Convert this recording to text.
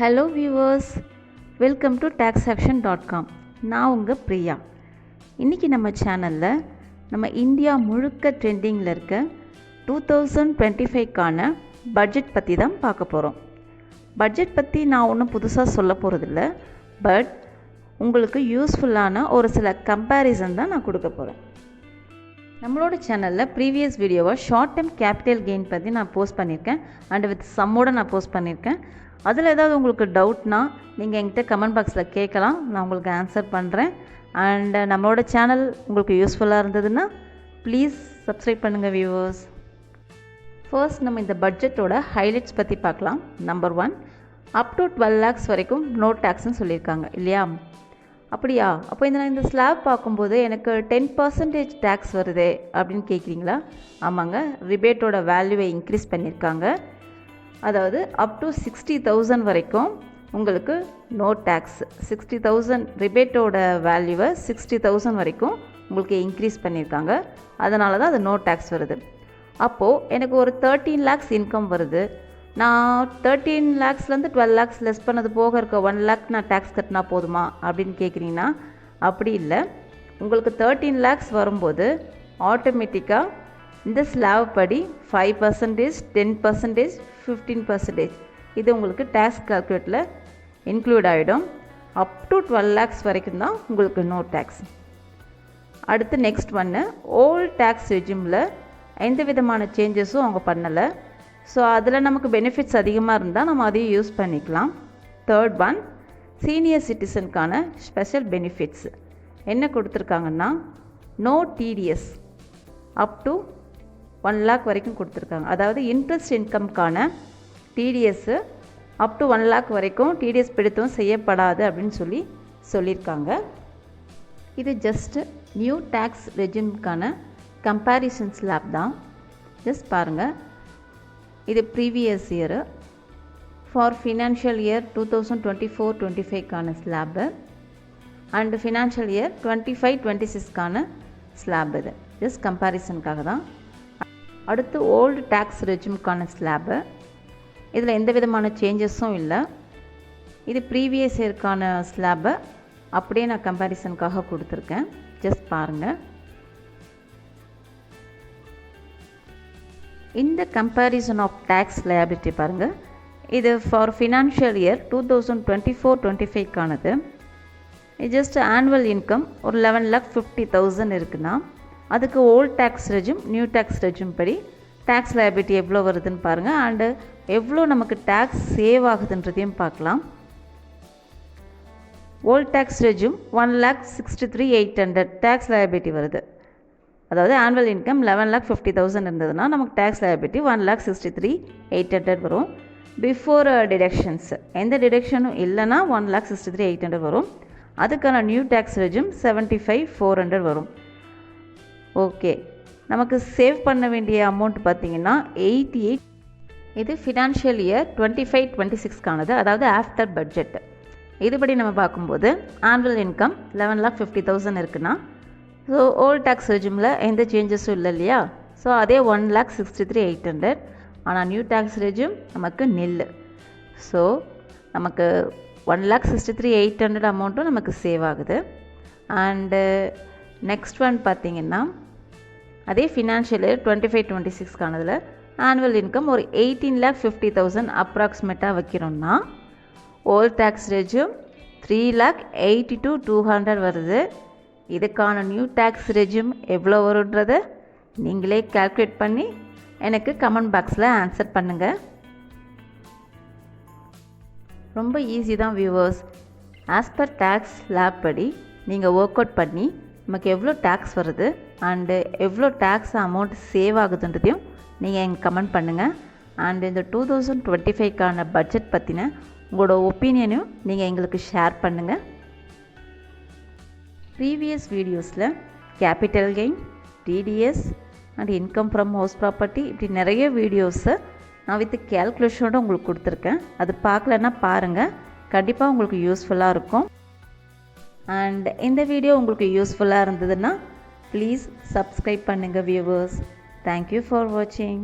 Hello viewers, welcome to taxaction.com. நான் உங்கள் பிரியா. இன்றைக்கி நம்ம சேனலில் நம்ம இந்தியா முழுக்க ட்ரெண்டிங்கில் இருக்க 2025க்கான பட்ஜெட் பற்றி தான் பார்க்க போகிறோம். பட்ஜெட் பற்றி நான் ஒன்றும் புதுசாக சொல்ல போகிறதில்ல, பட் உங்களுக்கு யூஸ்ஃபுல்லான ஒரு சில கம்பேரிசன் தான் நான் கொடுக்க போகிறேன். நம்மளோட சேனலில் ப்ரீவியஸ் வீடியோவை ஷார்ட் டைம் கேபிட்டல் கெயின் பற்றி நான் போஸ்ட் பண்ணியிருக்கேன், அண்ட் வித் சம்மோடு நான் போஸ்ட் பண்ணியிருக்கேன். அதில் ஏதாவது உங்களுக்கு டவுட்னா நீங்கள் என்கிட்ட கமெண்ட் பாக்ஸில் கேட்கலாம், நான் உங்களுக்கு ஆன்சர் பண்ணுறேன். அண்ட் நம்மளோட சேனல் உங்களுக்கு யூஸ்ஃபுல்லாக இருந்ததுன்னா ப்ளீஸ் சப்ஸ்கிரைப் பண்ணுங்கள் வியூவர்ஸ். ஃபர்ஸ்ட் நம்ம இந்த பட்ஜெட்டோட ஹைலைட்ஸ் பற்றி பார்க்கலாம். நம்பர் 1, அப் டு 12 lakhs வரைக்கும் நோ டேக்ஸ்ன்னு சொல்லியிருக்காங்க இல்லையா? அப்படியா? அப்போ இந்த ஸ்லாப் பார்க்கும்போது எனக்கு 10% டேக்ஸ் வருதே அப்படின்னு கேட்குறீங்களா? ஆமாங்க, ரிபேட்டோட வேல்யூவை இன்க்ரீஸ் பண்ணியிருக்காங்க. அதாவது அப் டு 60,000 வரைக்கும் உங்களுக்கு நோ டேக்ஸ். 60,000 ரிபேட்டோட வேல்யூவை 60,000 வரைக்கும் உங்களுக்கு இன்க்ரீஸ் பண்ணியிருக்காங்க. அதனால தான் அது நோ டேக்ஸ் வருது. அப்போது எனக்கு ஒரு 13 lakhs இன்கம் வருது. நான் 13 lakhsலேருந்து 12 lakhs லெஸ் பண்ணது போக இருக்க 1 lakh நான் டேக்ஸ் கட்டினா போதுமா அப்படின்னு கேட்குறீங்கன்னா அப்படி இல்லை. உங்களுக்கு 13 lakhs வரும்போது ஆட்டோமேட்டிக்காக இந்த ஸ்லாப் படி 5%, 10%, 15% இது உங்களுக்கு டேக்ஸ் கால்குலேட்டில் இன்க்ளூட் ஆகிடும். அப் டு 12 lakhs வரைக்கும் தான் உங்களுக்கு நோ டேக்ஸ். அடுத்து நெக்ஸ்ட் ஒன்று, ஓல்ட் டேக்ஸ் ரெஜிமில் எந்த விதமான சேஞ்சஸும் அவங்க பண்ணலை. ஸோ அதில் நமக்கு பெனிஃபிட்ஸ் அதிகமாக இருந்தால் நம்ம அதையும் யூஸ் பண்ணிக்கலாம். தேர்ட் ஒன், சீனியர் சிட்டிசனுக்கான ஸ்பெஷல் பெனிஃபிட்ஸ் என்ன கொடுத்துருக்காங்கன்னா, no TDS up to 1 lakh வரைக்கும் கொடுத்துருக்காங்க. அதாவது இன்ட்ரெஸ்ட் இன்கம்க்கான டிடிஎஸ்ஸு அப் டு 1 lakh வரைக்கும் டிடிஎஸ் பிடித்தம் செய்யப்படாது அப்படின்னு சொல்லியிருக்காங்க. இது ஜஸ்ட்டு நியூ டேக்ஸ் ரெஜிம்க்கான கம்பேரிசன் ஸ்லாப் தான். ஜஸ்ட் பாருங்கள், இது previous year for financial year 2024-25க்கான ஸ்லாபு அண்டு ஃபினான்ஷியல் இயர் 25-26க்கான ஸ்லாப். இது ஜஸ்ட் கம்பேரிசனுக்காக தான். அடுத்து ஓல்டு டேக்ஸ் ரெஜிமுக்கான ஸ்லாபு, இதில் எந்த விதமான சேஞ்சஸும் இல்லை. இது ப்ரீவியஸ் இயருக்கான ஸ்லாபை அப்படியே நான் கம்பேரிசனுக்காக கொடுத்துருக்கேன். ஜஸ்ட் பாருங்கள். இந்த கம்பேரிசன் ஆஃப் டேக்ஸ் லயபிலிட்டி பாருங்கள், இது ஃபார் ஃபினான்ஷியல் இயர் 2024-25க்கானது. இது ஜஸ்ட் ஆனுவல் இன்கம் ஒரு 11,50,000 இருக்குன்னா அதுக்கு old tax regime, new tax regime படி டேக்ஸ் லயபிலிட்டி எவ்வளோ வருதுன்னு பாருங்கள். அண்டு எவ்வளோ நமக்கு டேக்ஸ் சேவ் ஆகுதுன்றதையும் பார்க்கலாம். Old tax regime 1,63,800 tax liability வருது. அதாவது ஆனுவல் இன்கம் 11,50,000 இருந்ததுன்னா நமக்கு டேக்ஸ் லயபிலிட்டி 1,63,800 வரும். பிஃபோர் டிடக்ஷன்ஸ் எந்த டிடக்ஷனும் இல்லைன்னா 1,63,800 வரும். அதுக்கான நியூ டேக்ஸ் ரெஜிம் 75,400 வரும். ஓகே, நமக்கு சேவ் பண்ண வேண்டிய அமௌண்ட் பார்த்திங்கன்னா 88. இது ஃபினான்ஷியல் இயர் 25-26க்கானது, அதாவது ஆஃப்டர் பட்ஜெட். இதுபடி நம்ம பார்க்கும்போது ஆனுவல் இன்கம் 11,50,000 இருக்குன்னா, ஸோ ஓல்ட் டேக்ஸ் ரெஜிமில் எந்த சேஞ்சஸும் இல்லை இல்லையா? ஸோ அதே 1,63,800. ஆனால் நியூ டேக்ஸ் ரெஜிம் நமக்கு நில். ஸோ நமக்கு 1,63,800 அமௌண்ட்டும் நமக்கு சேவ் ஆகுது. அண்டு நெக்ஸ்ட் ஒன் பார்த்திங்கன்னா, அதே ஃபினான்ஷியல் இயர் 25-26க்கானதில் ஆனுவல் இன்கம் ஒரு 18,50,000 அப்ராக்சிமேட்டாக வைக்கிறோம்னா ஓல்ட் டேக்ஸ் ரெஜிம் 3,82,200 வருது. இதுக்கான நியூ டேக்ஸ் ரெஜிம் எவ்வளோ வருன்றதை நீங்களே கால்குலேட் பண்ணி எனக்கு கமெண்ட் பாக்ஸில் ஆன்சர் பண்ணுங்கள். ரொம்ப ஈஸி தான் viewers. As per tax slab படி நீங்கள் ஒர்க் அவுட் பண்ணி நமக்கு எவ்வளோ டேக்ஸ் வருது அண்டு எவ்வளோ டேக்ஸ் அமௌண்ட் சேவ் ஆகுதுன்றதையும் நீங்கள் எங்கள் கமெண்ட் பண்ணுங்கள். அண்ட் இந்த 2025க்கான பட்ஜெட் பற்றின உங்களோட ஒப்பீனியனையும் நீங்கள் எங்களுக்கு ஷேர் பண்ணுங்கள். ப்ரீவியஸ் வீடியோஸில் capital gain, TDS and income from house property இப்படி நிறைய வீடியோஸை நான் வித் கேல்குலேஷனோடு உங்களுக்கு கொடுத்துருக்கேன். அது பார்க்கலன்னா பாருங்கள், கண்டிப்பாக உங்களுக்கு யூஸ்ஃபுல்லாக இருக்கும். அண்ட் இந்த வீடியோ உங்களுக்கு யூஸ்ஃபுல்லாக இருந்ததுன்னா ப்ளீஸ் சப்ஸ்கிரைப் பண்ணுங்கள் வியூவர்ஸ். தேங்க்யூ ஃபார் வாட்சிங்.